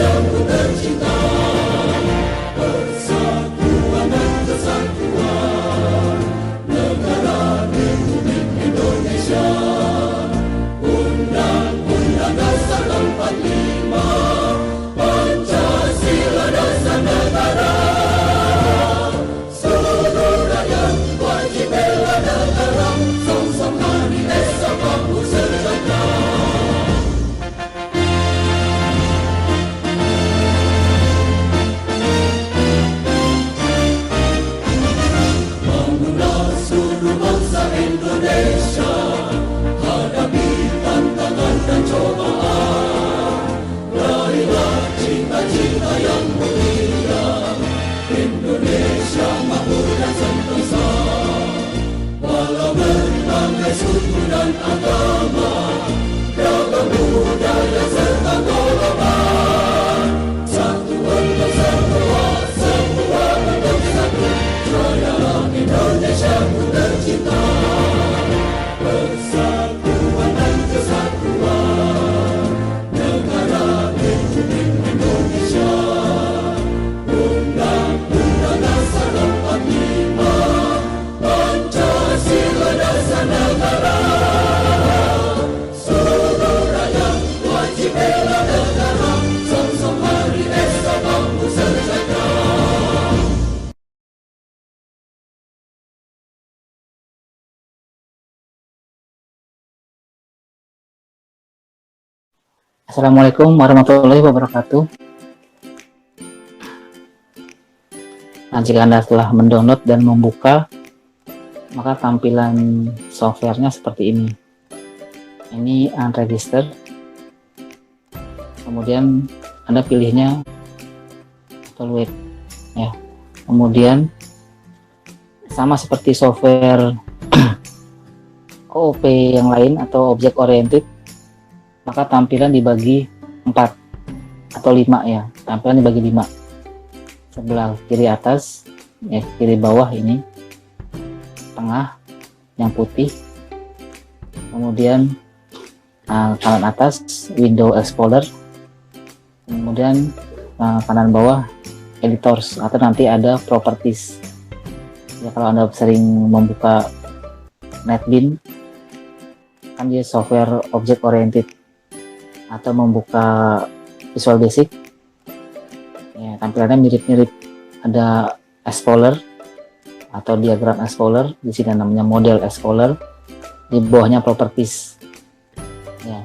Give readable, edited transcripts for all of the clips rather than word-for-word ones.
Indonesiaku tercinta, persatuan dan kesatuan negara Republik Indonesia. Undang-Undang Dasar 45, Pancasila dasar negara. Seluruh rakyat wajib bela negara, song-song hari esok mampu sejahtera. Bangunlah seluruh bangsa Indonesia, hadapi tantangan dan cobaan. Raihlah cita-cita yang mulia, Indonesia makmur dan sentosa. Walau berbagai suku dan agama, beragam budaya serta golongan, satu untuk semua, semua untuk satu. Jayalah Indonesiaku tercinta, persatuan dan kesatuan negara Republik Indonesia. Undang-Undang Dasar 45, Pancasila dasar negara. Seluruh rakyat wajib bela negara, song-song hari esok mampu sejahtera. Assalamualaikum warahmatullahi wabarakatuh. Nah, jika Anda telah mendownload dan membuka, maka tampilan softwarenya seperti ini. Ini unregister. Kemudian Anda pilihnya evaluate, ya. Kemudian sama seperti software OOP yang lain atau object oriented, maka tampilan dibagi 4 atau 5 ya. Tampilan dibagi 5. Sebelah kiri atas, ya, kiri bawah ini, tengah yang putih, kemudian kanan atas window explorer, kemudian kanan bawah editors, atau nanti ada properties. Ya, kalau Anda sering membuka NetBeans, kan dia software object oriented, atau membuka Visual Basic, ya, tampilannya mirip-mirip. Ada Explorer atau diagram Explorer, di sini namanya model Explorer, di bawahnya properties, ya.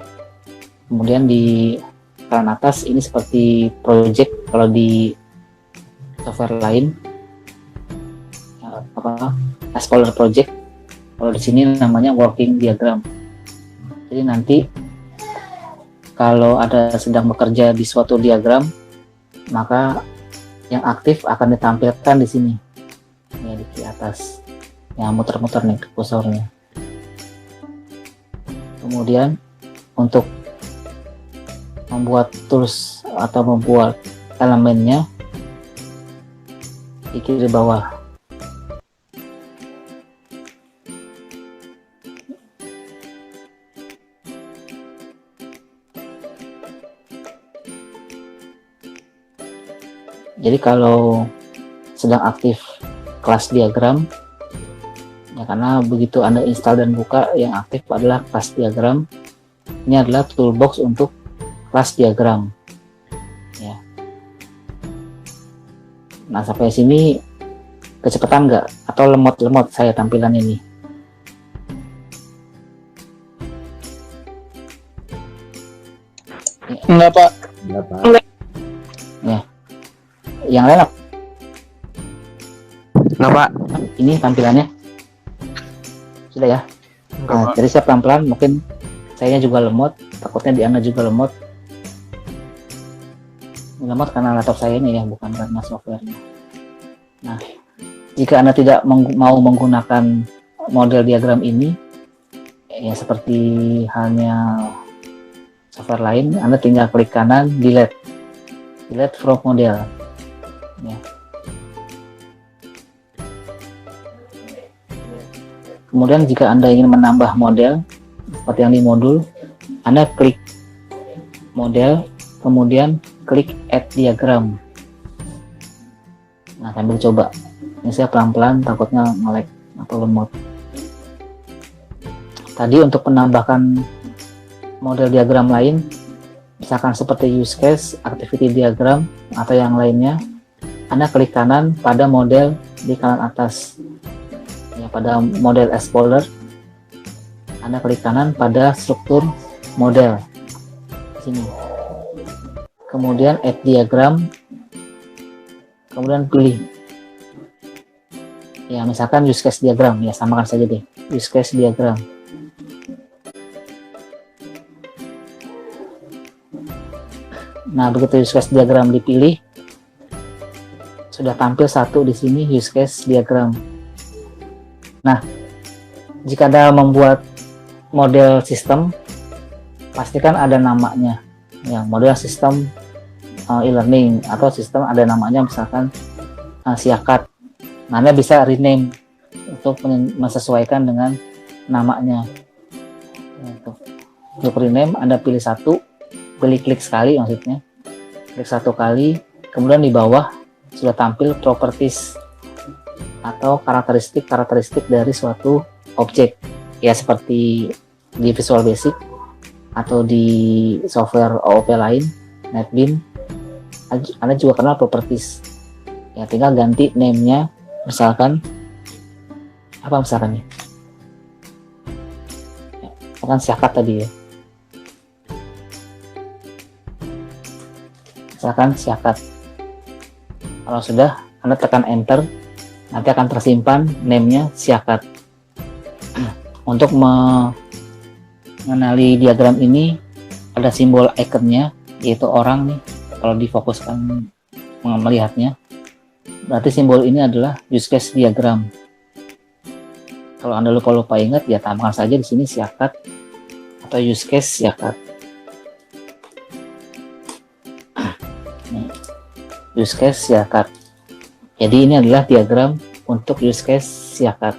Kemudian di kanan atas ini seperti project kalau di software lain, ya, Explorer project. Kalau di sini namanya working diagram. Jadi nanti kalau ada sedang bekerja di suatu diagram, maka yang aktif akan ditampilkan di sini, ya, di kiri atas. Ya, muter-muter nih kursornya. Kemudian untuk membuat tools atau membuat elemennya di kiri bawah. Jadi kalau sedang aktif kelas diagram, ya, karena begitu Anda install dan buka, yang aktif adalah kelas diagram. Ini adalah toolbox untuk kelas diagram, ya. Nah, sampai sini kecepatan nggak? Atau lemot-lemot saya tampilan ini? Enggak, Pak. Ya. Yang lain apa? Enggak, Pak. Ini tampilannya sudah ya. Nah, jadi saya pelan-pelan, mungkin saya juga lemot, takutnya di Anda juga lemot. Lemot karena laptop saya ini ya, bukan karena softwarenya. Nah, jika Anda tidak mau menggunakan model diagram ini, ya seperti halnya software lain, Anda tinggal klik kanan, delete from model, ya. Kemudian jika Anda ingin menambah model seperti yang di modul, Anda klik model, kemudian klik add diagram. Nah, sambil coba. Ini saya pelan-pelan, takutnya nge-lag atau lemot. Tadi untuk menambahkan model diagram lain, misalkan seperti use case, activity diagram, atau yang lainnya, Anda klik kanan pada model di kanan atas. Ya, pada model as folder, Anda klik kanan pada struktur model. Sini. Kemudian add diagram, kemudian pilih. Ya, misalkan use case diagram, ya samakan saja deh, use case diagram. Nah, begitu use case diagram dipilih, sudah tampil satu di sini use case diagram. Nah, jika Anda membuat model sistem, pastikan ada namanya. Ya, model sistem e-learning atau sistem ada namanya, misalkan Siakat. Nah, Anda bisa rename untuk menyesuaikan dengan namanya. Untuk rename, Anda pilih satu, klik sekali maksudnya. Klik satu kali, kemudian di bawah sudah tampil properties atau karakteristik dari suatu objek. Ya, seperti di Visual Basic atau di software OOP lain, NetBeans, Anda juga kenal properties. Ya, tinggal ganti name-nya, misalkan apa misalkan nih? Ya, misalkan Siakat tadi ya. Misalkan Siakat. Kalau sudah, Anda tekan enter, nanti akan tersimpan name-nya Siakat. Untuk mengenali diagram ini, ada simbol ikonnya, yaitu orang nih. Kalau difokuskan melihatnya, berarti simbol ini adalah use case diagram. Kalau Anda lupa ingat, ya tambahkan saja di sini Siakat atau use case Siakat. Use case Siakat. Jadi ini adalah diagram untuk use case Siakat.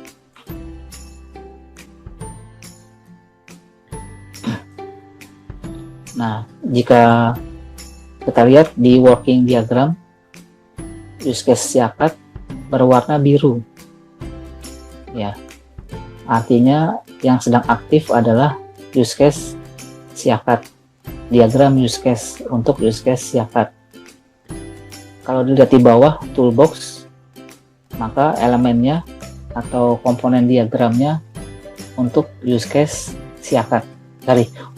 Nah, jika kita lihat di working diagram, use case Siakat berwarna biru. Ya. Artinya yang sedang aktif adalah use case Siakat. Diagram use case untuk use case Siakat. Kalau dilihat di bawah toolbox, maka elemennya atau komponen diagramnya untuk use case Siakat.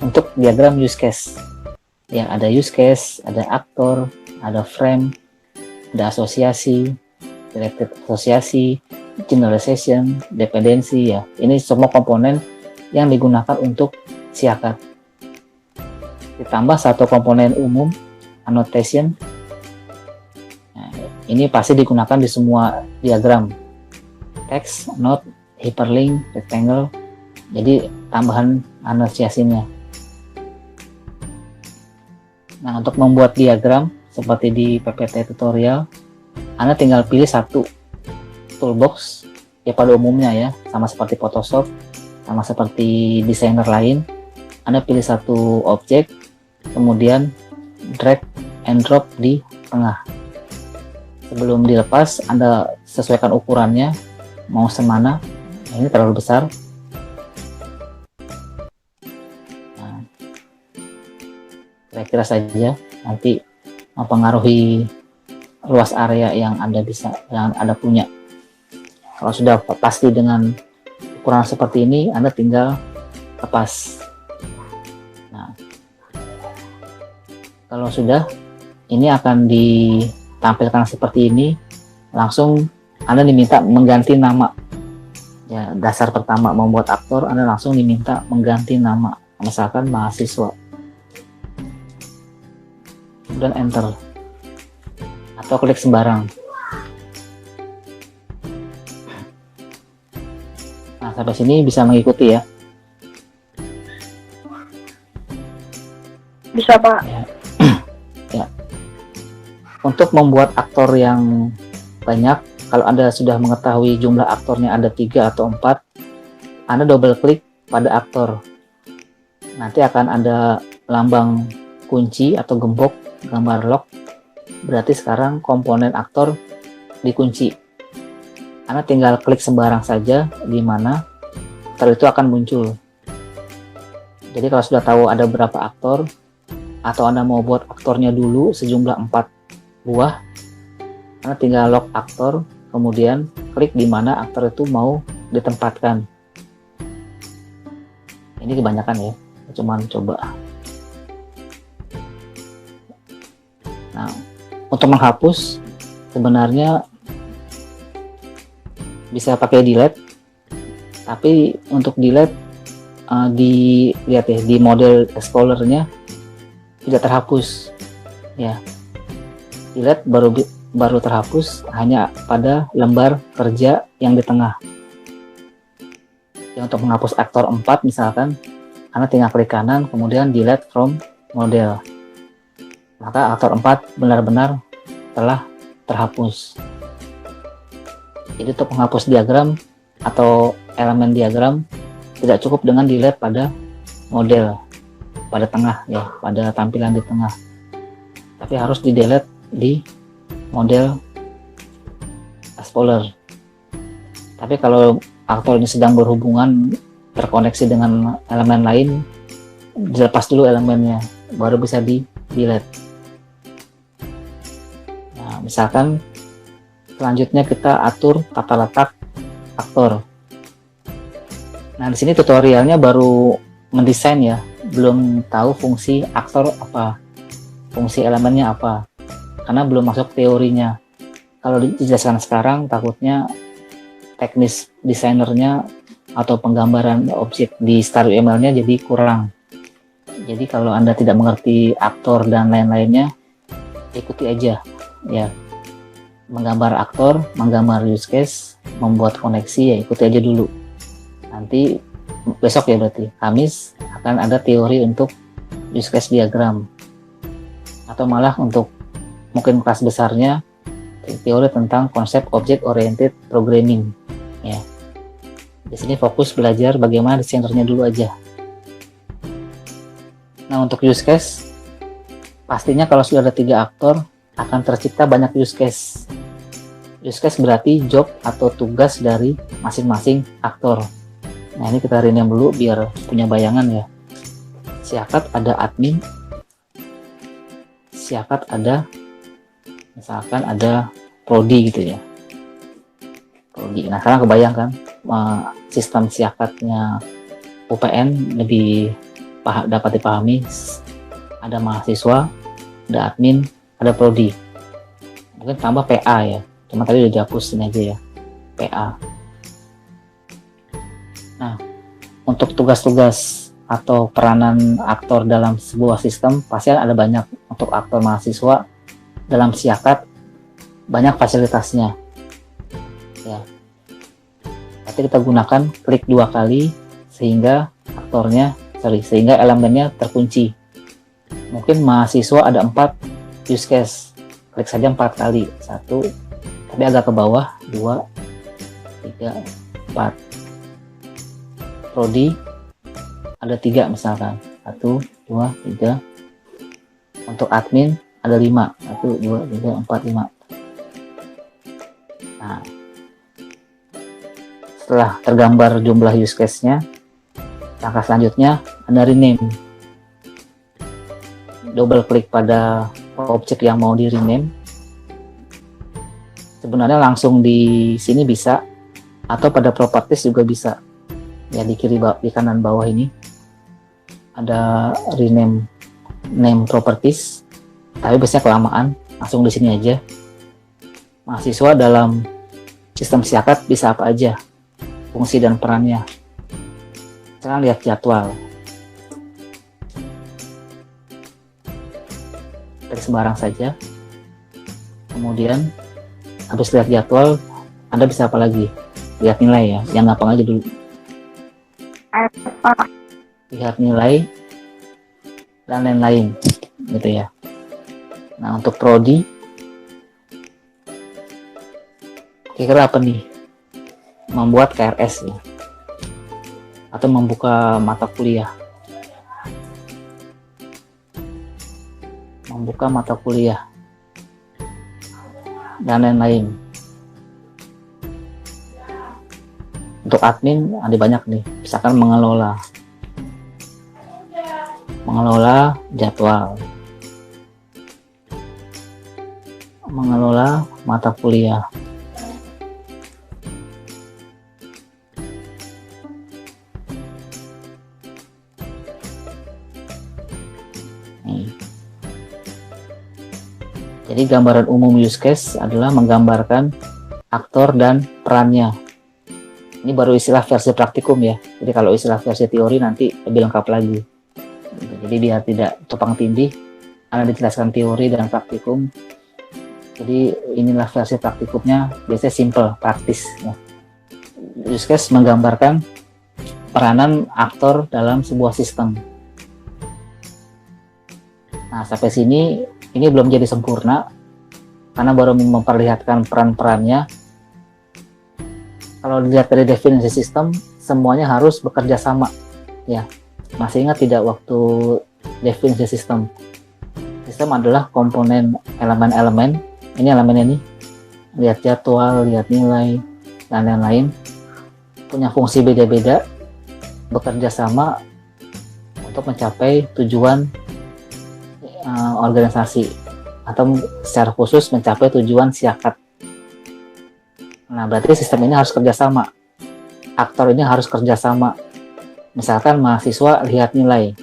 Untuk diagram use case. Ya, ada use case, ada aktor, ada frame, ada asosiasi, related asosiasi, generalization, dependensi ya. Ini semua komponen yang digunakan untuk Siakat. Ditambah satu komponen umum, annotation. Ini pasti digunakan di semua diagram. Text, note, hyperlink, rectangle. Jadi tambahan anotasinya. Nah, untuk membuat diagram seperti di PPT tutorial, Anda tinggal pilih satu toolbox ya pada umumnya ya, sama seperti Photoshop, sama seperti desainer lain. Anda pilih satu objek, kemudian drag and drop di tengah. Sebelum dilepas, Anda sesuaikan ukurannya, mau semana. Nah, ini terlalu besar. Nah, kira-kira saja nanti mempengaruhi luas area yang Anda punya. Kalau sudah pasti dengan ukuran seperti ini, Anda tinggal lepas. Nah, kalau sudah, ini akan ditampilkan seperti ini. Langsung Anda diminta mengganti nama. Ya, dasar pertama membuat aktor, Anda langsung diminta mengganti nama. Misalkan mahasiswa. Kemudian enter. Atau klik sembarang. Nah, sampai sini bisa mengikuti ya. Bisa, Pak. Ya. Ya. Untuk membuat aktor yang banyak, kalau Anda sudah mengetahui jumlah aktornya ada 3 atau 4, Anda double klik pada aktor. Nanti akan ada lambang kunci atau gembok gambar lock, berarti sekarang komponen aktor dikunci. Anda tinggal klik sembarang saja di mana aktor itu akan muncul. Jadi kalau sudah tahu ada berapa aktor, atau Anda mau buat aktornya dulu sejumlah 4 buah, Anda tinggal lock aktor, kemudian klik di mana aktor itu mau ditempatkan. Ini kebanyakan ya, cuman coba. Nah, untuk menghapus sebenarnya bisa pakai delete, tapi untuk delete lihat ya, di model Explorer-nya tidak terhapus ya. Delete baru terhapus hanya pada lembar kerja yang di tengah. Ya, untuk menghapus aktor 4 misalkan, Anda tinggal klik kanan kemudian delete from model, maka aktor 4 benar-benar telah terhapus. Jadi untuk menghapus diagram atau elemen diagram tidak cukup dengan delete pada model, pada tengah ya, pada tampilan di tengah, tapi harus di delete di model Explorer. Tapi kalau aktor ini sedang berhubungan, terkoneksi dengan elemen lain, dilepas dulu elemennya, baru bisa di delete. Nah, misalkan selanjutnya kita atur tata letak aktor. Nah, di sini tutorialnya baru mendesain ya, belum tahu fungsi aktor apa, fungsi elemennya apa, karena belum masuk teorinya. Kalau dijelaskan sekarang, takutnya teknis desainernya atau penggambaran objek di StarUML-nya jadi kurang. Jadi kalau Anda tidak mengerti aktor dan lain-lainnya, ikuti aja ya. Menggambar aktor, menggambar use case, membuat koneksi, ya ikuti aja dulu. Nanti besok ya, berarti Kamis akan ada teori untuk use case diagram, atau malah untuk mungkin kelas besarnya teori tentang konsep object oriented programming ya. Di sini fokus belajar bagaimana desainernya dulu aja. Nah, untuk use case pastinya kalau sudah ada 3 aktor akan tercipta banyak use case. Use case berarti job atau tugas dari masing-masing aktor. Nah, ini kita rename dulu biar punya bayangan ya. Siakat ada admin, siakat ada, misalkan ada prodi gitu ya, prodi. Nah, sekarang kebayangkan sistem siakatnya UPN lebih dapat dipahami. Ada mahasiswa, ada admin, ada prodi, mungkin tambah PA ya, cuma tadi udah dihapus ini aja ya, PA. Nah, untuk tugas-tugas atau peranan aktor dalam sebuah sistem pasti ada banyak. Untuk aktor mahasiswa dalam siakat banyak fasilitasnya ya, tapi kita gunakan klik 2 kali sehingga sehingga elemennya terkunci. Mungkin mahasiswa ada 4 use case, klik saja 4 kali, 1, tapi agak ke bawah, 2, 3, 4. Prodi ada 3 misalkan, 1, 2, 3. Untuk admin ada 5, 1, 2, 3, 4, 5. Nah, setelah tergambar jumlah use case-nya, langkah selanjutnya Anda rename. Double klik pada objek yang mau di rename. Sebenarnya langsung di sini bisa, atau pada properties juga bisa. Ya, di kanan bawah ini ada rename name properties, tapi biasanya kelamaan, langsung di sini aja. Mahasiswa dalam sistem siakat bisa apa aja, fungsi dan perannya. Sekarang lihat jadwal. Klik sembarang saja. Kemudian habis lihat jadwal, Anda bisa apa lagi? Lihat nilai ya, yang gampang aja dulu. Lihat nilai dan lain-lain gitu ya. Nah, untuk prodi kira-kira apa nih? Membuat KRS ya, atau membuka mata kuliah, membuka mata kuliah, dan lain-lain. Untuk admin ada banyak nih, misalkan mengelola jadwal, mengelola mata kuliah, nih. Jadi gambaran umum use case adalah menggambarkan aktor dan perannya. Ini baru istilah versi praktikum ya. Jadi kalau istilah versi teori nanti lebih lengkap lagi. Jadi biar tidak tumpang tindih, karena dijelaskan teori dan praktikum. Jadi inilah versi praktikumnya, biasanya simple, praktis. Ya. Use case menggambarkan peranan aktor dalam sebuah sistem. Nah, sampai sini ini belum jadi sempurna, karena baru memperlihatkan peran-perannya. Kalau dilihat dari definisi sistem, semuanya harus bekerja sama. Ya, masih ingat tidak waktu definisi sistem? Sistem adalah komponen elemen-elemen. Ini elemennya nih, lihat jadwal, lihat nilai, dan lain-lain. Punya fungsi beda-beda, bekerja sama untuk mencapai tujuan organisasi, atau secara khusus mencapai tujuan siakat. Nah, berarti sistem ini harus kerjasama. Aktor ini harus kerjasama. Misalkan mahasiswa lihat nilai.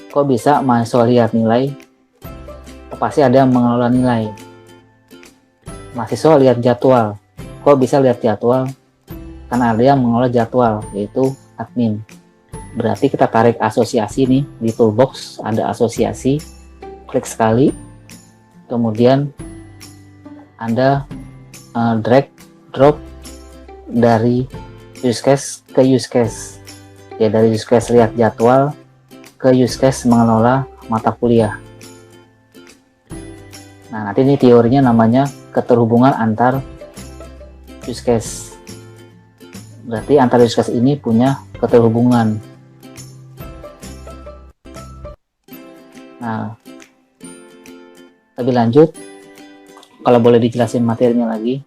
Kok bisa mahasiswa lihat nilai? Oh, pasti ada yang mengelola nilai. Mahasiswa lihat jadwal. Kok bisa lihat jadwal? Karena ada yang mengelola jadwal, yaitu admin. Berarti kita tarik asosiasi nih. Di toolbox ada asosiasi. Klik sekali. Kemudian Anda drag drop dari use case ke use case, ya, dari use case lihat jadwal ke use case mengelola mata kuliah. Nah, nanti ini teorinya namanya keterhubungan antar use case. Berarti antar use case ini punya keterhubungan. Nah, lebih lanjut, kalau boleh dijelasin materinya lagi,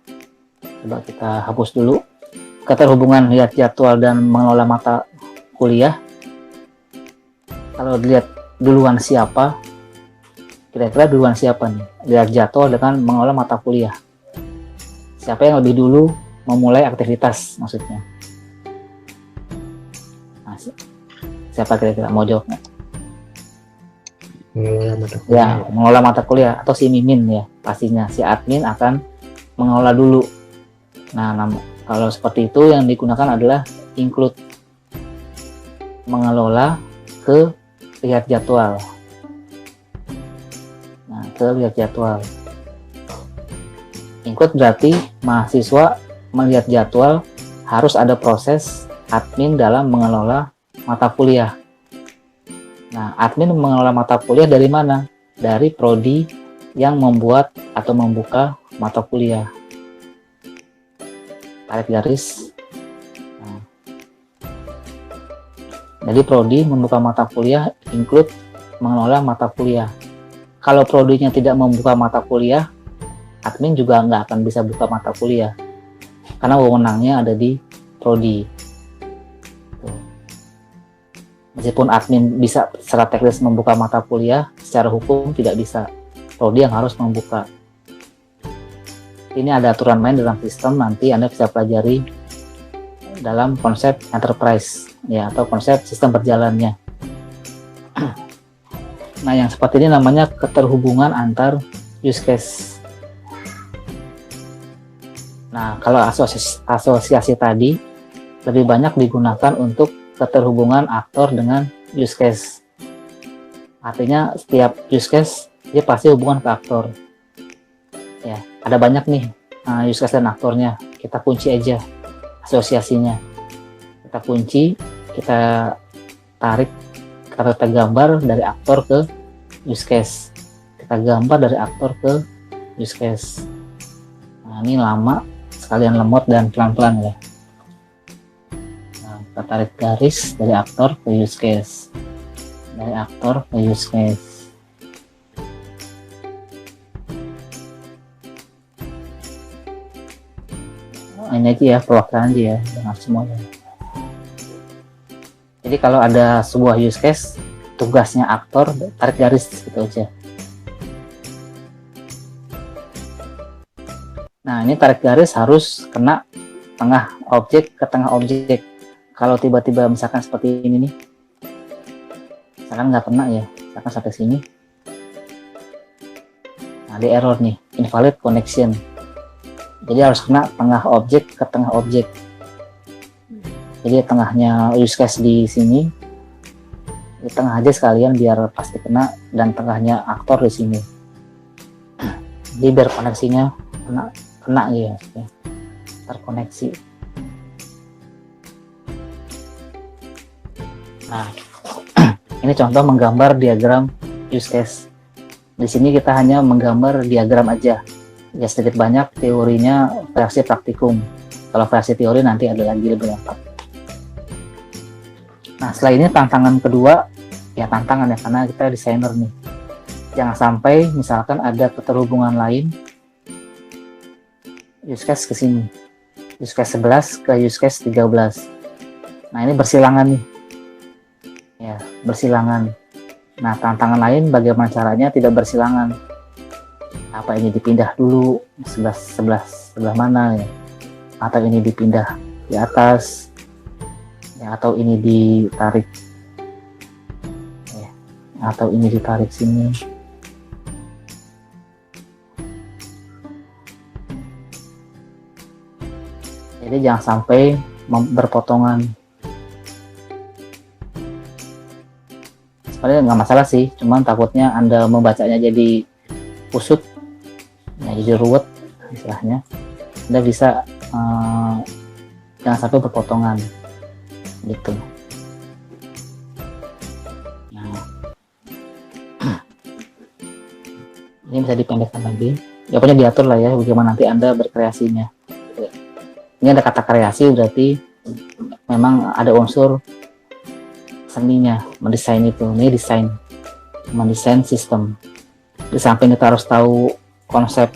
coba kita hapus dulu. Keterhubungan lihat jadwal dan mengelola mata kuliah. Kalau dilihat duluan siapa, kira-kira duluan siapa nih? Lihat jadwal dengan mengelola mata kuliah. Siapa yang lebih dulu memulai aktivitas maksudnya? Nah, siapa kira-kira mau jawab nggak? Mengelola mata kuliah. Ya, mengelola mata kuliah atau si Mimin ya, pastinya si admin akan mengelola dulu. Nah, kalau seperti itu yang digunakan adalah include, mengelola ke lihat jadwal. Nah, ke lihat jadwal. Include berarti mahasiswa melihat jadwal, harus ada proses admin dalam mengelola mata kuliah. Nah, admin mengelola mata kuliah dari mana? Dari prodi yang membuat atau membuka mata kuliah. Tarik garis. Nah. Jadi prodi membuka mata kuliah include mengelola mata kuliah. Kalau prodinya tidak membuka mata kuliah, admin juga nggak akan bisa buka mata kuliah. Karena wewenangnya ada di prodi. Meskipun admin bisa secara teknis membuka mata kuliah, secara hukum tidak bisa. Prodi yang harus membuka. Ini ada aturan main dalam sistem, nanti Anda bisa pelajari dalam konsep enterprise, ya, atau konsep sistem berjalannya. Nah, yang seperti ini namanya keterhubungan antar use case. Nah, kalau asosiasi tadi lebih banyak digunakan untuk keterhubungan aktor dengan use case. Artinya setiap use case dia pasti hubungan ke aktor. Ya, ada banyak nih use case dan aktornya. Kita kunci aja asosiasinya. Kita kunci, kita tarik atau kita gambar dari aktor ke use case. Kita gambar dari aktor ke use case. Nah, ini lama, sekalian lemot dan pelan-pelan ya. Kita tarik garis dari aktor ke use case, dari aktor ke use case. ini aja ya, perwakilan aja ya dengan semuanya. Jadi kalau ada sebuah use case, tugasnya aktor tarik garis gitu aja. Nah, ini tarik garis harus kena tengah objek ke tengah objek. Kalau tiba-tiba misalkan seperti ini nih, misalkan nggak kena ya, misalkan sampai sini, nah ada error nih, invalid connection. Jadi harus kena tengah objek ke tengah objek. Jadi tengahnya use case di sini, di tengah aja sekalian biar pasti kena, dan tengahnya aktor di sini. Jadi biar koneksinya kena ya, terkoneksi. Nah, ini contoh menggambar diagram use case. Di sini kita hanya menggambar diagram aja. Ya sedikit banyak teorinya versi praktikum. Kalau versi teori nanti ada lagi lebih lengkap. Nah, setelah ini tantangan kedua, ya tantangan ya, karena kita desainer nih. Jangan sampai misalkan ada keterhubungan lain, use case ke sini, use case 11 ke use case 13. Nah, ini bersilangan nih. Ya, bersilangan. Nah, tantangan lain bagaimana caranya tidak bersilangan. Apa ini dipindah dulu, sebelah mana ya? Atau ini dipindah di atas, ya, atau ini ditarik, ya, atau ini ditarik sini. Jadi jangan sampai berpotongan. Sebenarnya nggak masalah sih, cuman takutnya Anda membacanya jadi kusut, ya, jadi ruwet istilahnya. Anda bisa jangan sampai berpotongan gitu. Nah, ini bisa dipendekkan lagi. Ya pokoknya diatur lah ya bagaimana nanti Anda berkreasinya. Ini ada kata kreasi, berarti memang ada unsur seninya, mendesain itu. Ini desain, mendesain sistem. Di samping kita harus tahu konsep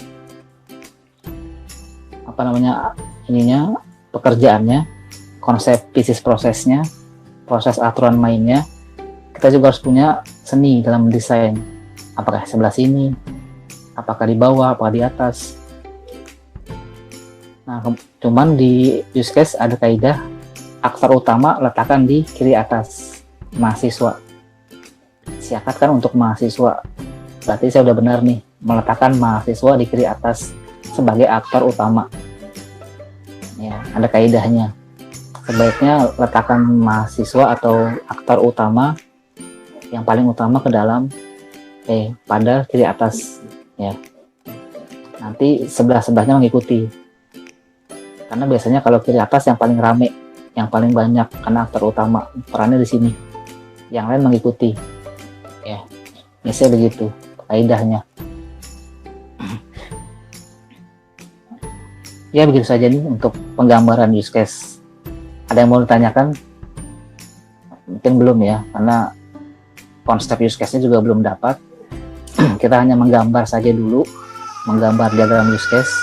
apa namanya ininya, pekerjaannya, konsep bisnis prosesnya, proses aturan mainnya, kita juga harus punya seni dalam mendesain. Apakah sebelah sini, apakah di bawah, apakah di atas. Nah, cuman di use case ada kaidah aktor utama letakkan di kiri atas, mahasiswa. Siapkan untuk mahasiswa. Berarti saya udah benar nih, meletakkan mahasiswa di kiri atas sebagai aktor utama. Ya, ada kaidahnya. Sebaiknya letakkan mahasiswa atau aktor utama yang paling utama ke dalam pada kiri atas ya. Nanti sebelah-sebelahnya mengikuti. Karena biasanya kalau kiri atas yang paling rame, yang paling banyak karena aktor utama perannya di sini. Yang lain mengikuti. Ya. Biasanya begitu kaidahnya. Ya begitu saja nih untuk penggambaran use case. Ada yang mau ditanyakan? Mungkin belum ya, karena konsep use case-nya juga belum dapat. Kita hanya menggambar saja dulu, menggambar diagram use case.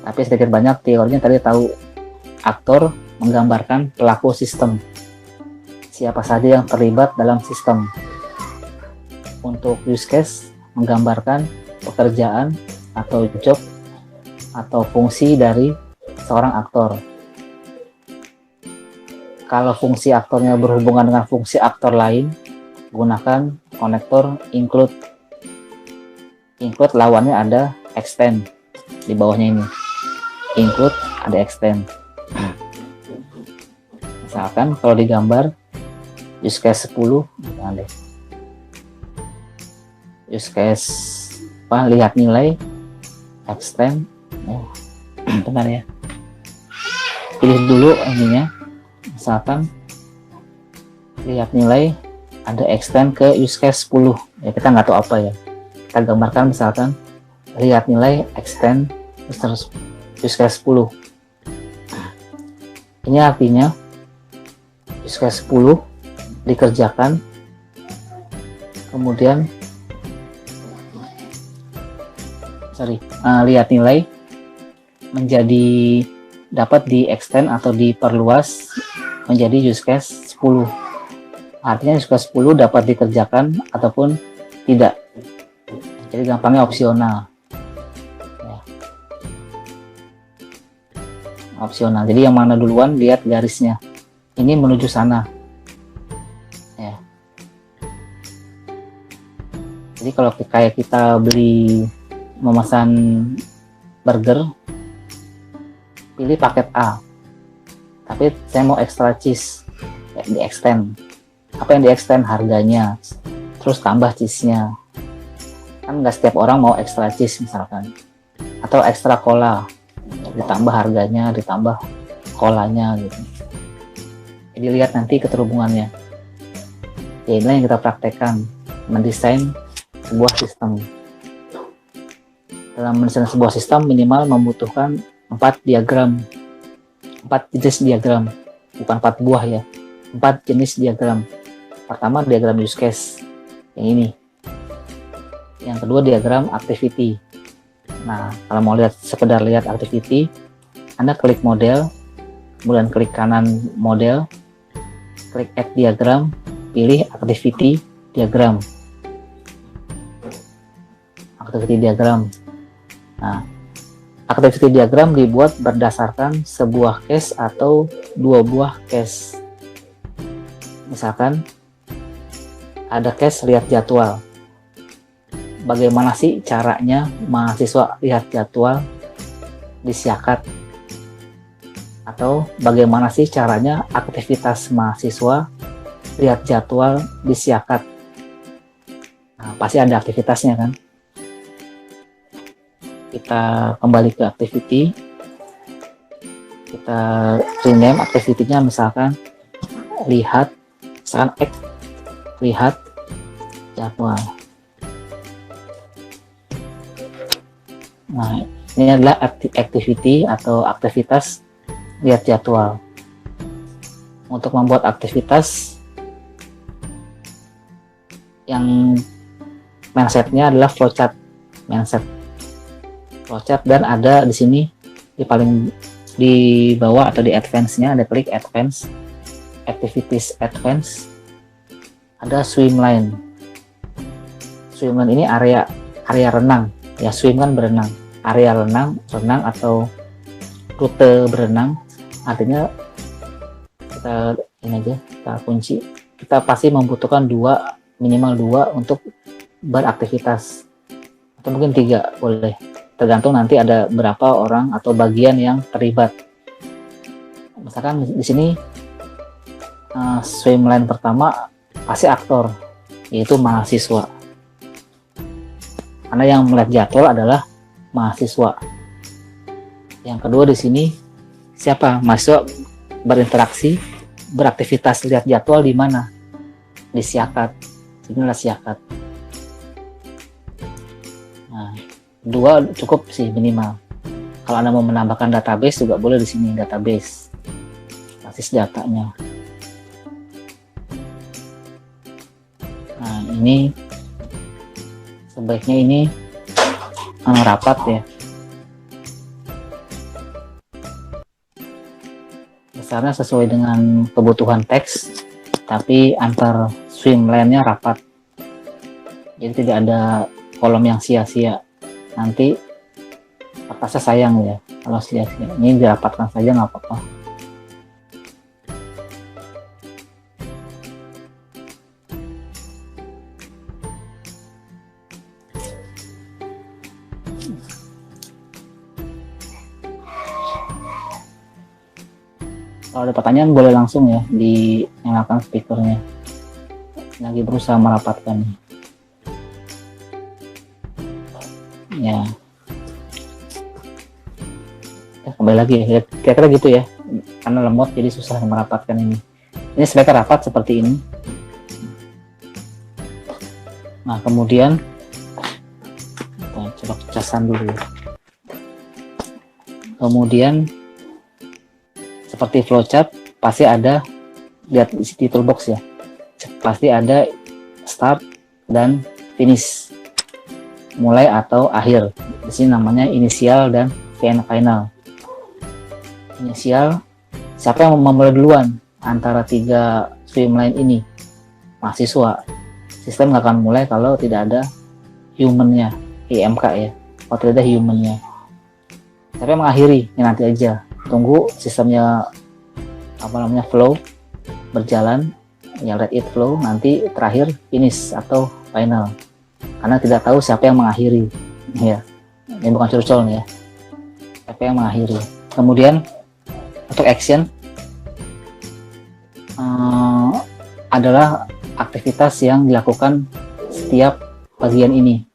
Tapi sedikit banyak teorinya tadi tahu aktor menggambarkan pelaku sistem. Siapa saja yang terlibat dalam sistem. Untuk use case menggambarkan pekerjaan atau job atau fungsi dari seorang aktor. Kalau fungsi aktornya berhubungan dengan fungsi aktor lain, gunakan konektor include. Include lawannya ada extend di bawahnya ini. Include ada extend. Misalkan kalau digambar use case 10, misalkan deh. Use case lihat nilai, extend. Bentar ya. Pilih dulu ininya. Misalkan lihat nilai, ada extend ke use case 10. Ya kita nggak tahu apa ya. Kita gambarkan misalkan lihat nilai, extend terus use case 10. Ini artinya use case 10 dikerjakan, kemudian lihat nilai, menjadi dapat di extend atau diperluas menjadi use case 10. Artinya use case 10 dapat dikerjakan ataupun tidak. Jadi gampangnya opsional. Ya. Opsional. Jadi yang mana duluan lihat garisnya. Ini menuju sana. Ya. Jadi kalau kayak kita memesan burger, pilih paket A. Tapi saya mau extra cheese, ya, di extend. Apa yang di extend? Harganya. Terus tambah cheese-nya. Kan nggak setiap orang mau extra cheese misalkan. Atau extra cola. Ditambah harganya, ditambah colanya gitu. Jadi lihat nanti keterhubungannya. Ya, inilah yang kita praktekkan. Mendesain sebuah sistem. Dalam mendesain sebuah sistem minimal membutuhkan 4 diagram. 4 jenis diagram. Bukan 4 buah ya. 4 jenis diagram. Pertama diagram use case. Yang ini. Yang kedua diagram activity. Nah, kalau mau sekedar lihat activity, Anda klik model, kemudian klik kanan model, klik add diagram, pilih activity diagram. Activity diagram. Nah, activity diagram dibuat berdasarkan sebuah case atau 2 buah case. Misalkan ada case lihat jadwal. Bagaimana sih caranya mahasiswa lihat jadwal di Siakat? Atau bagaimana sih caranya aktivitas mahasiswa lihat jadwal di Siakat? Nah, pasti ada aktivitasnya kan? Kita kembali ke activity. Kita rename activity-nya misalkan lihat jadwal. Nah, ini adalah activity atau aktivitas lihat jadwal. Untuk membuat aktivitas yang mindset-nya adalah flowchart, dan ada di sini di bawah atau di advance-nya ada klik advance, activities advance, ada swimline. Swimline ini area renang ya, swim kan berenang, area renang atau rute berenang. Artinya kita kunci, kita pasti membutuhkan minimal 2 untuk beraktivitas, atau mungkin 3 boleh, tergantung nanti ada berapa orang atau bagian yang terlibat. Misalkan di sini swimline pertama pasti aktor, yaitu mahasiswa, karena yang melihat jadwal adalah mahasiswa. Yang kedua di sini siapa? Mahasiswa berinteraksi, beraktivitas lihat jadwal di mana? Di Siakat. Inilah Siakat. Nah, 2 cukup sih minimal. Kalau Anda mau menambahkan database juga boleh di sini, database, basis datanya. Nah, ini sebaiknya ini rapat ya. Besarnya sesuai dengan kebutuhan teks, tapi antar swimline-nya rapat. Jadi tidak ada kolom yang sia-sia. Nanti kertasnya sayang ya kalau sia-sia. Ini dirapatkan saja nggak apa-apa. Kalau ada pertanyaan boleh langsung ya dinyalakan speakernya. Lagi berusaha merapatkan. Ya. Kembali lagi ya. Kira-kira gitu ya. Karena lemot jadi susah merapatkan ini. Ini sebaiknya rapat seperti ini. Nah, kemudian kita coba casan dulu. Kemudian seperti flowchart pasti ada, lihat di toolbox ya, pasti ada start dan finish, mulai atau akhir. Di sini namanya inisial dan final. inisial, siapa yang memulai duluan antara 3 streamline ini? Mahasiswa. Sistem nggak akan mulai kalau tidak ada human-nya, IMK ya, kalau tidak ada human-nya. Siapa yang mengakhiri? Ya nanti aja, tunggu sistemnya flow berjalan, ya let it flow, nanti terakhir finish atau final, karena tidak tahu siapa yang mengakhiri ya. Ini bukan curcol nih ya, siapa yang mengakhiri. Kemudian untuk action adalah aktivitas yang dilakukan setiap bagian ini.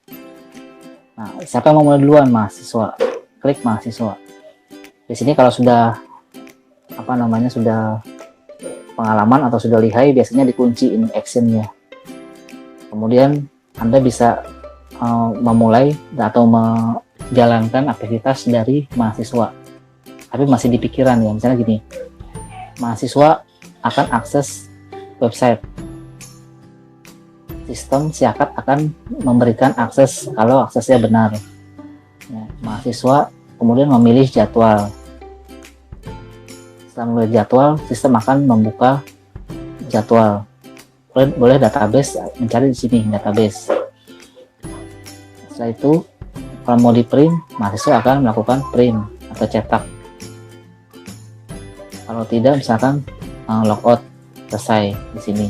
Nah, siapa yang mau mulai duluan? Mahasiswa. Klik mahasiswa. Di sini kalau sudah sudah pengalaman atau sudah lihai, biasanya dikunci ini actionnya. Kemudian Anda bisa memulai atau menjalankan aktivitas dari mahasiswa, tapi masih di pikiran ya. Misalnya gini, mahasiswa akan akses website, sistem Siakat akan memberikan akses kalau aksesnya benar ya. Mahasiswa kemudian memilih jadwal. Setelah memilih jadwal, sistem akan membuka jadwal. Boleh database, mencari di sini database. Setelah itu kalau mau di print, mahasiswa akan melakukan print atau cetak. Kalau tidak, misalkan logout, selesai di sini.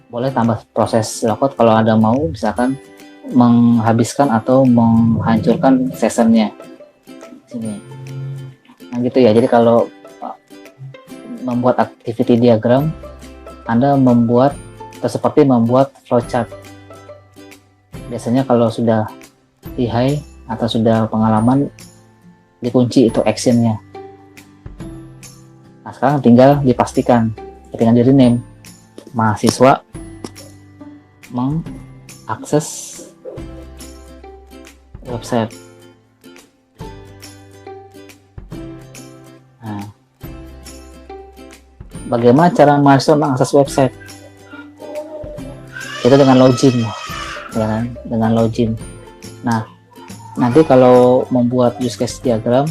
Boleh tambah proses logout kalau ada mau, misalkan menghabiskan atau menghancurkan sessionnya sini. Nah gitu ya. Jadi kalau membuat activity diagram, Anda membuat seperti membuat flowchart. Biasanya kalau sudah lihai atau sudah pengalaman, dikunci itu actionnya. Nah sekarang tinggal dipastikan, tinggal di rename. Mahasiswa mengakses website. Nah, bagaimana cara mahasiswa mengakses website? Itu dengan login, ya kan? Dengan login. Nah, nanti kalau membuat use case diagram,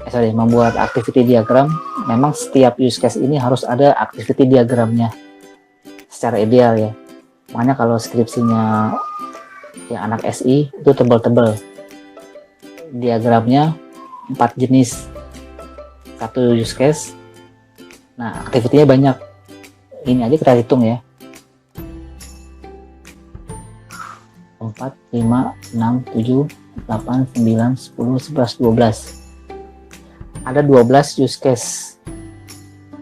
membuat activity diagram, memang setiap use case ini harus ada activity diagramnya secara ideal ya. Makanya kalau skripsinya ya anak SI itu tebal-tebal, diagramnya 4 jenis, satu use case. Nah activity-nya banyak. Ini aja kita hitung ya, 4, 5, 6, 7, 8, 9, 10, 11, 12. Ada 12 use case,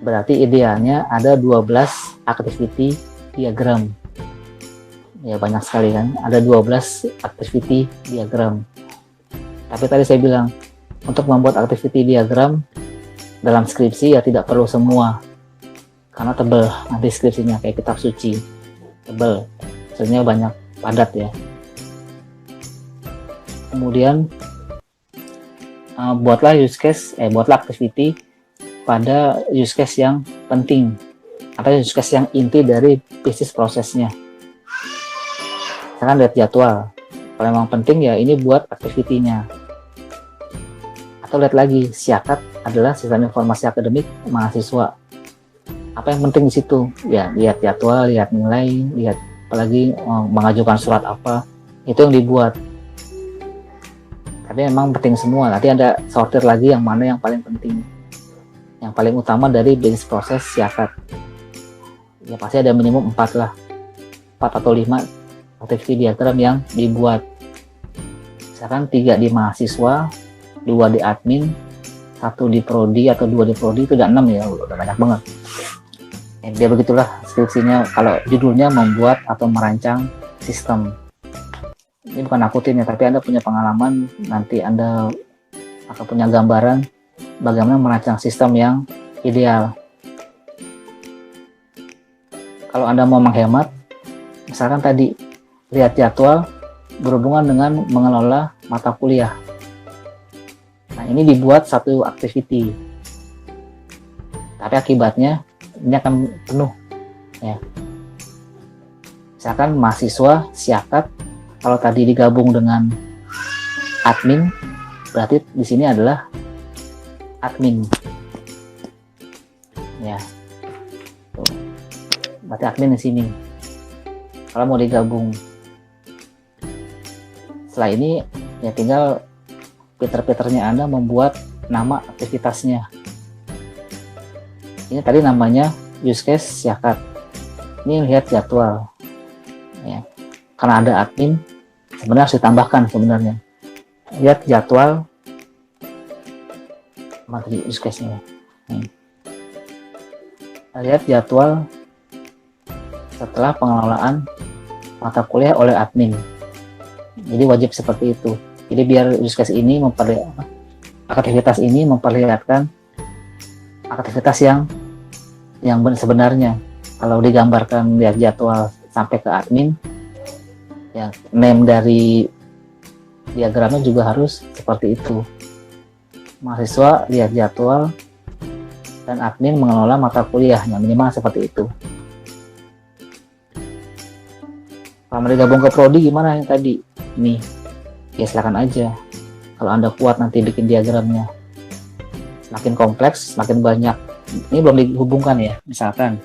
berarti idealnya ada 12 activity diagram ya. Banyak sekali kan, ada 12 activity diagram. Tapi tadi saya bilang, untuk membuat activity diagram dalam skripsi ya tidak perlu semua, karena tebel nanti skripsinya, kayak kitab suci tebel, sebenarnya banyak, padat ya. Kemudian buatlah activity pada use case yang penting atau use case yang inti dari bisnis prosesnya. Misalkan lihat jadwal, kalau memang penting ya ini buat activity-nya. Atau lihat lagi, Siakat adalah sistem informasi akademik mahasiswa. Apa yang penting di situ? Ya lihat jadwal, lihat nilai, lihat apalagi mengajukan surat apa, itu yang dibuat. Tapi memang penting semua. Nanti ada sortir lagi yang mana yang paling penting, yang paling utama dari bisnis proses Siakat. Ya pasti ada minimum 4 lah, 4 atau 5 activity diagram yang dibuat. Misalkan 3 di mahasiswa, 2 di admin, 1 di prodi atau 2 di prodi, itu udah 6 ya, udah banyak banget. Dia begitulah skripsinya kalau judulnya membuat atau merancang sistem. Ini bukan nakutin ya, tapi Anda punya pengalaman, nanti Anda akan punya gambaran bagaimana merancang sistem yang ideal. Kalau Anda mau menghemat, misalkan tadi lihat jadwal berhubungan dengan mengelola mata kuliah. Nah ini dibuat satu activity, tapi akibatnya ini akan penuh ya. Misalkan mahasiswa Siakat, kalau tadi digabung dengan admin berarti di sini adalah admin ya. Tuh. Berarti admin di sini kalau mau digabung. Setelah ini ya tinggal Peter-Peternya Anda membuat nama aktivitasnya. Ini tadi namanya use case Yakat. Ini lihat jadwal ya. Karena ada admin sebenarnya harus ditambahkan sebenarnya. Lihat jadwal materi use case-nya. Lihat jadwal setelah pengelolaan mata kuliah oleh admin. Jadi wajib seperti itu. Jadi biar use case ini aktivitas ini memperlihatkan aktivitas yang sebenarnya. Kalau digambarkan lihat jadwal sampai ke admin, ya name dari diagramnya juga harus seperti itu. Mahasiswa lihat jadwal dan admin mengelola mata kuliahnya, minimal seperti itu. Kalau mau digabung ke prodi gimana yang tadi? Nih, ya silakan aja. Kalau Anda kuat nanti bikin diagramnya. Semakin kompleks, semakin banyak. Ini belum dihubungkan ya. Misalkan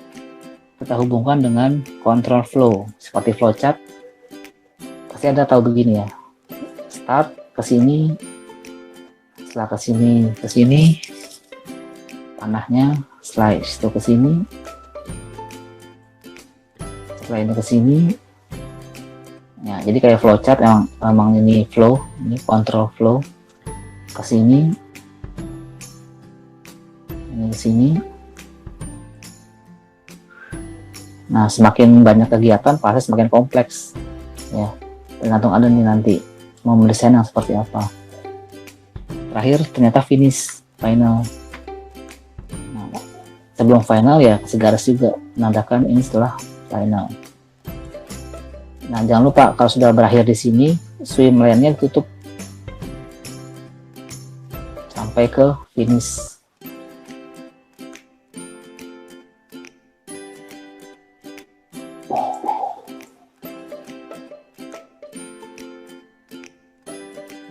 kita hubungkan dengan control flow seperti flowchart. Pasti Anda tahu begini ya. Start ke sini, setelah ke sini, panahnya slice itu ke sini. Setelah ini ke sini. Ya, jadi kayak flowchart emang ini flow, ini control flow ke sini, ini ke sini. Nah, semakin banyak kegiatan pasti semakin kompleks. Ya, tergantung Anda nih nanti mau mendesain yang seperti apa. Terakhir ternyata final. Nah, sebelum final ya kasih garis juga menandakan ini setelah final. Nah, jangan lupa kalau sudah berakhir di sini, swim lane-nya ditutup sampai ke finish.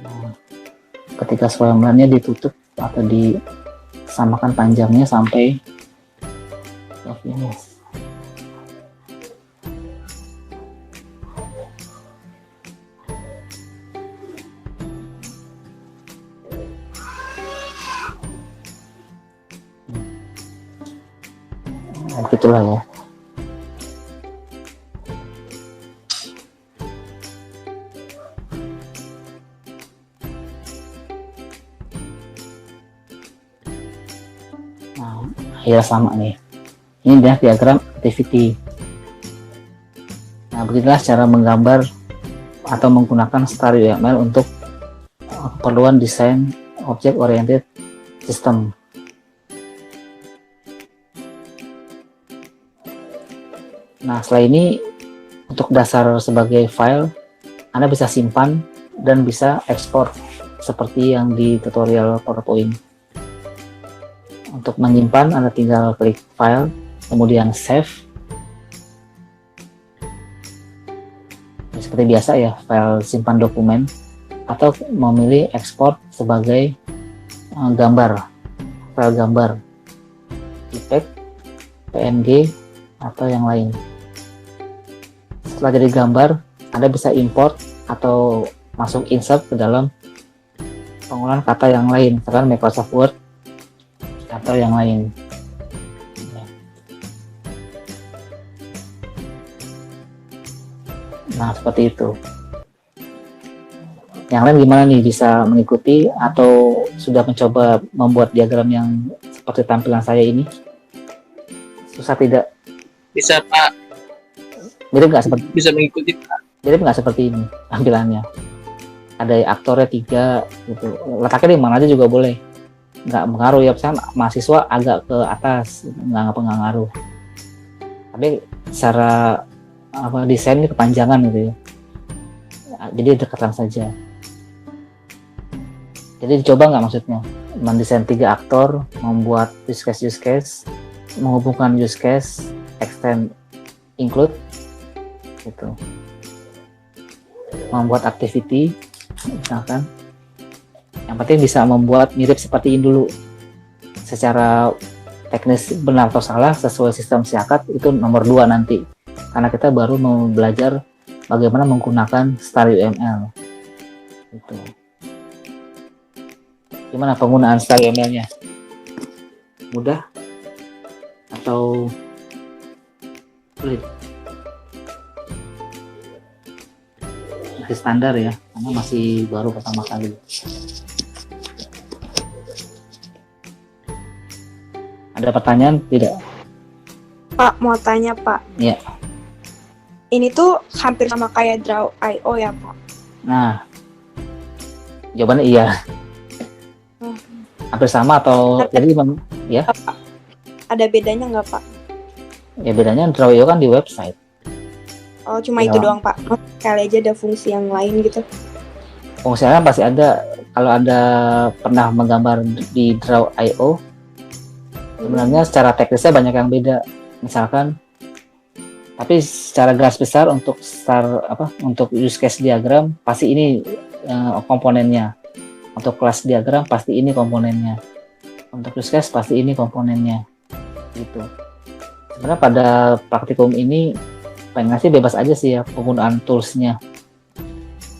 Nah, ketika swim lane-nya ditutup atau disamakan panjangnya sampai ke finish. Itulah ya. Nah, ya sama nih. Ini dia diagram activity. Nah, beginilah cara menggambar atau menggunakan Star UML untuk keperluan desain object oriented system. Nah, setelah ini untuk dasar sebagai file, Anda bisa simpan dan bisa ekspor seperti yang di tutorial PowerPoint. Untuk menyimpan, Anda tinggal klik file, kemudian save. Seperti biasa ya, file simpan dokumen, atau memilih ekspor sebagai gambar, file gambar, JPEG, PNG, atau yang lain. Setelah jadi gambar, Anda bisa import atau masuk insert ke dalam pengolahan kata yang lain, misalkan Microsoft Word atau yang lain. Nah, seperti itu. Yang lain gimana nih, bisa mengikuti atau sudah mencoba membuat diagram yang seperti tampilan saya ini? Susah tidak? Bisa Pak, Mirip nggak seperti? bisa mengikuti Pak. Mirip nggak seperti ini tampilannya? Ada aktornya 3 gitu. Letaknya di mana aja juga boleh. Nggak mengaruh ya, misalnya mahasiswa agak ke atas, nggak ngaruh. Tapi secara desain ini kepanjangan gitu ya. Jadi dekatkan saja. Jadi dicoba nggak maksudnya mendesain 3 aktor, membuat use case, menghubungkan use case, extend, include, gitu. Membuat activity, misalkan Yang penting bisa membuat mirip seperti ini dulu. Secara teknis benar atau salah sesuai sistem Siakat itu nomor 2 nanti. Karena kita baru mau belajar bagaimana menggunakan StarUML. Gitu. Gimana penggunaan StarUML-nya? Mudah atau sulit? Masih standar ya, karena masih baru pertama kali. Ada pertanyaan tidak? Pak, mau tanya Pak. Ya. Ini tuh hampir sama kayak Draw.io ya Pak? Nah, jawabannya iya. Hampir sama atau jadi ya? Ada bedanya nggak Pak? Ya bedanya Draw.io kan di website. Oh, cuma Ya. itu doang Pak? Kali aja ada fungsi yang lain gitu. Fungsinya pasti ada. Kalau ada pernah menggambar di Draw.io, sebenarnya secara teknisnya banyak yang beda. Misalkan, tapi secara garis besar untuk untuk use case diagram pasti ini komponennya. Untuk kelas diagram pasti ini komponennya. Untuk use case pasti ini komponennya. Gitu. Sebenarnya pada praktikum ini pengen sih bebas aja sih ya penggunaan toolsnya.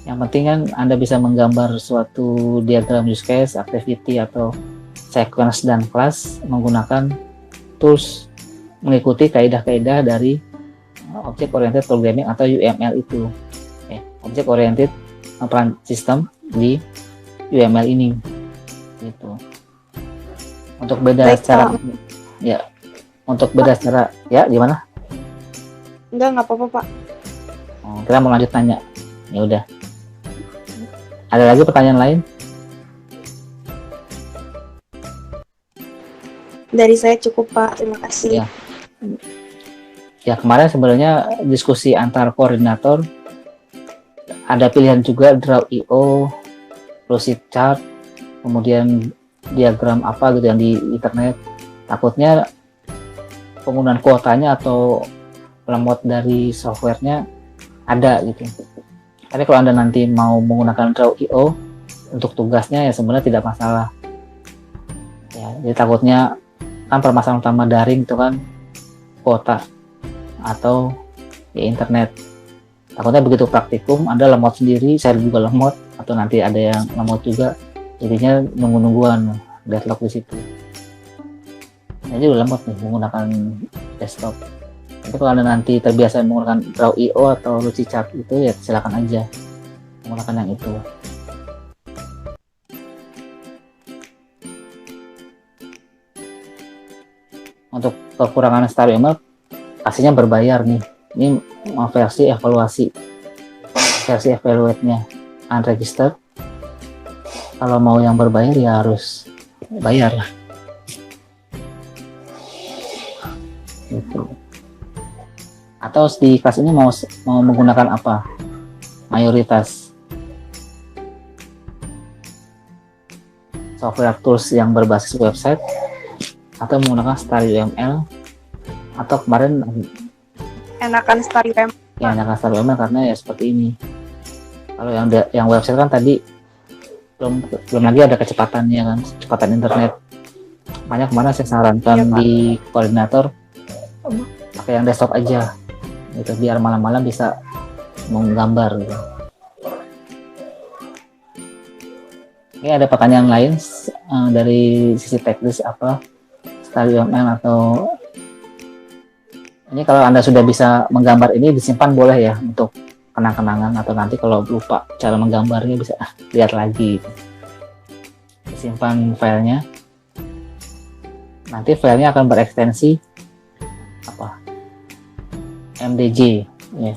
Yang penting kan Anda bisa menggambar suatu diagram use case, activity atau sequence dan class menggunakan tools mengikuti kaidah-kaidah dari Object Oriented Programming atau UML itu. Object Oriented System di UML ini. Gitu. Untuk beda Baik, secara ya, untuk beda secara ya gimana? Nggak apa-apa Pak. Oh, kita mau lanjut tanya. Ya udah. Ada lagi pertanyaan lain? Dari saya cukup Pak, terima kasih. Ya. Ya kemarin sebenarnya diskusi antar koordinator ada pilihan juga Draw.io, Lucidchart, kemudian diagram apa gitu yang di internet. Takutnya penggunaan kuotanya atau lemot dari softwarenya ada gitu. Tapi kalau Anda nanti mau menggunakan Draw.io untuk tugasnya ya sebenarnya tidak masalah. Ya, jadi takutnya kan permasalahan utama daring itu kan kuota atau ya internet. Takutnya begitu praktikum Anda lemot sendiri, saya juga lemot atau nanti ada yang lemot juga. Jadinya nunggu-nungguan deadlock di situ. Jadi udah lemot nih menggunakan desktop. Tapi kalau Anda nanti terbiasa menggunakan Draw.io atau Lucidchart itu ya silakan aja menggunakan yang itu. Untuk kekurangan StarUML pastinya berbayar nih. Ini versi evaluasi, versi evaluate-nya unregistered. Kalau mau yang berbayar ya harus bayar lah. Gitu. Atau di kelas ini mau menggunakan apa? Mayoritas software tools yang berbasis website atau menggunakan StarUML atau kemarin Enakan StarUML. ya enakan StarUML karena ya seperti ini. Kalau yang website kan tadi belum lagi ada kecepatannya kan, kecepatan internet. Makanya kemarin saya sarankan Iya, Pak. di koordinator pakai yang desktop aja gitu biar malam-malam bisa menggambar gitu. Ini ada pertanyaan lain dari sisi teknis apa StarUML atau ini kalau Anda sudah bisa menggambar ini disimpan boleh ya untuk kenang-kenangan atau nanti kalau lupa cara menggambarnya bisa lihat lagi gitu. Disimpan filenya. Nanti filenya akan berekstensi apa? MDJ ya.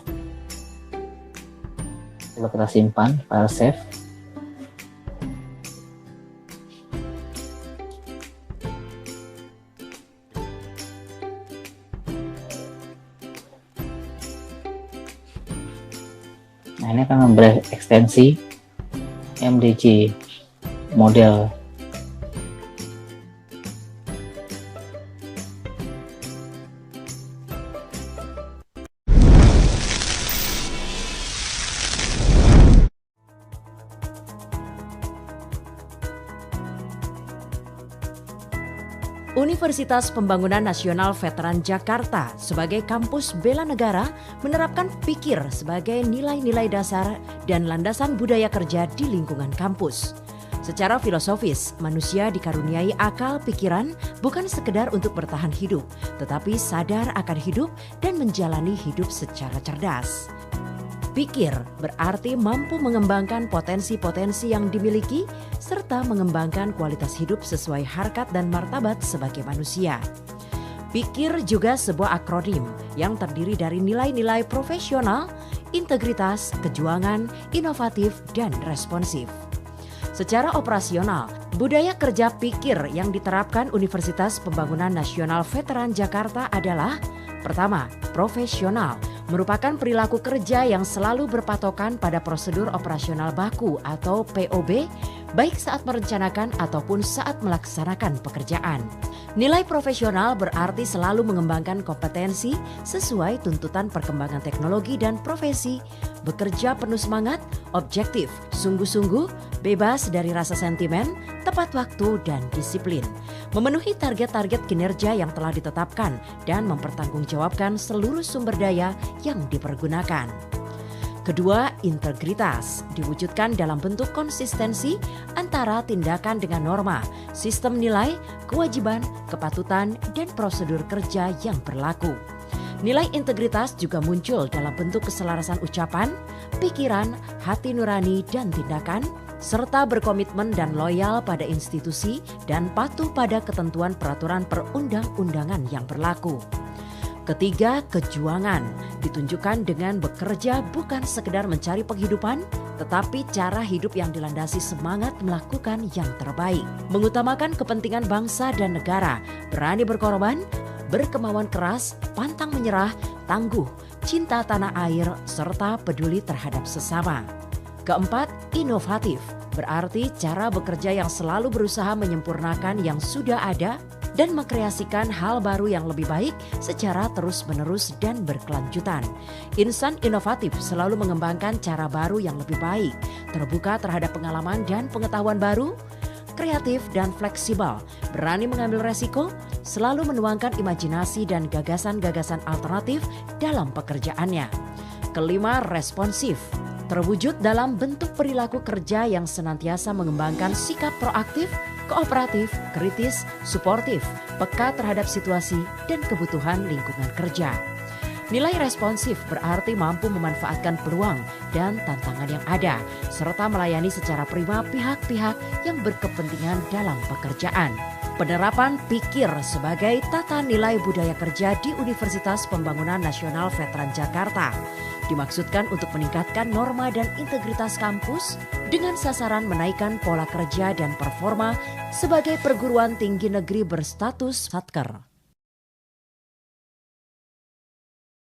Coba kita simpan file save. Nah, ini akan berekstensi MDJ model. Universitas Pembangunan Nasional Veteran Jakarta sebagai kampus bela negara menerapkan pikir sebagai nilai-nilai dasar dan landasan budaya kerja di lingkungan kampus. Secara filosofis, manusia dikaruniai akal pikiran bukan sekedar untuk bertahan hidup, tetapi sadar akan hidup dan menjalani hidup secara cerdas. Pikir berarti mampu mengembangkan potensi-potensi yang dimiliki serta mengembangkan kualitas hidup sesuai harkat dan martabat sebagai manusia. Pikir juga sebuah akronim yang terdiri dari nilai-nilai profesional, integritas, kejuangan, inovatif, dan responsif. Secara operasional, budaya kerja pikir yang diterapkan Universitas Pembangunan Nasional Veteran Jakarta adalah: pertama, profesional, merupakan perilaku kerja yang selalu berpatokan pada prosedur operasional baku atau POB, baik saat merencanakan ataupun saat melaksanakan pekerjaan. Nilai profesional berarti selalu mengembangkan kompetensi sesuai tuntutan perkembangan teknologi dan profesi, bekerja penuh semangat, objektif, sungguh-sungguh, bebas dari rasa sentimen, tepat waktu, dan disiplin. Memenuhi target-target kinerja yang telah ditetapkan dan mempertanggungjawabkan seluruh sumber daya yang dipergunakan. Kedua, integritas diwujudkan dalam bentuk konsistensi antara tindakan dengan norma, sistem nilai, kewajiban, kepatutan, dan prosedur kerja yang berlaku. Nilai integritas juga muncul dalam bentuk keselarasan ucapan, pikiran, hati nurani, dan tindakan, serta berkomitmen dan loyal pada institusi dan patuh pada ketentuan peraturan perundang-undangan yang berlaku. Ketiga, kejuangan ditunjukkan dengan bekerja bukan sekedar mencari penghidupan, tetapi cara hidup yang dilandasi semangat melakukan yang terbaik, mengutamakan kepentingan bangsa dan negara, berani berkorban, berkemauan keras, pantang menyerah, tangguh, cinta tanah air, serta peduli terhadap sesama. Keempat, inovatif, berarti cara bekerja yang selalu berusaha menyempurnakan yang sudah ada dan mengkreasikan hal baru yang lebih baik secara terus-menerus dan berkelanjutan. Insan inovatif selalu mengembangkan cara baru yang lebih baik, terbuka terhadap pengalaman dan pengetahuan baru, kreatif dan fleksibel, berani mengambil resiko, selalu menuangkan imajinasi dan gagasan-gagasan alternatif dalam pekerjaannya. Kelima, responsif, terwujud dalam bentuk perilaku kerja yang senantiasa mengembangkan sikap proaktif, kooperatif, kritis, suportif, peka terhadap situasi dan kebutuhan lingkungan kerja. Nilai responsif berarti mampu memanfaatkan peluang dan tantangan yang ada, serta melayani secara prima pihak-pihak yang berkepentingan dalam pekerjaan. Penerapan pikir sebagai tata nilai budaya kerja di Universitas Pembangunan Nasional Veteran Jakarta dimaksudkan untuk meningkatkan norma dan integritas kampus dengan sasaran menaikkan pola kerja dan performa sebagai perguruan tinggi negeri berstatus Satker.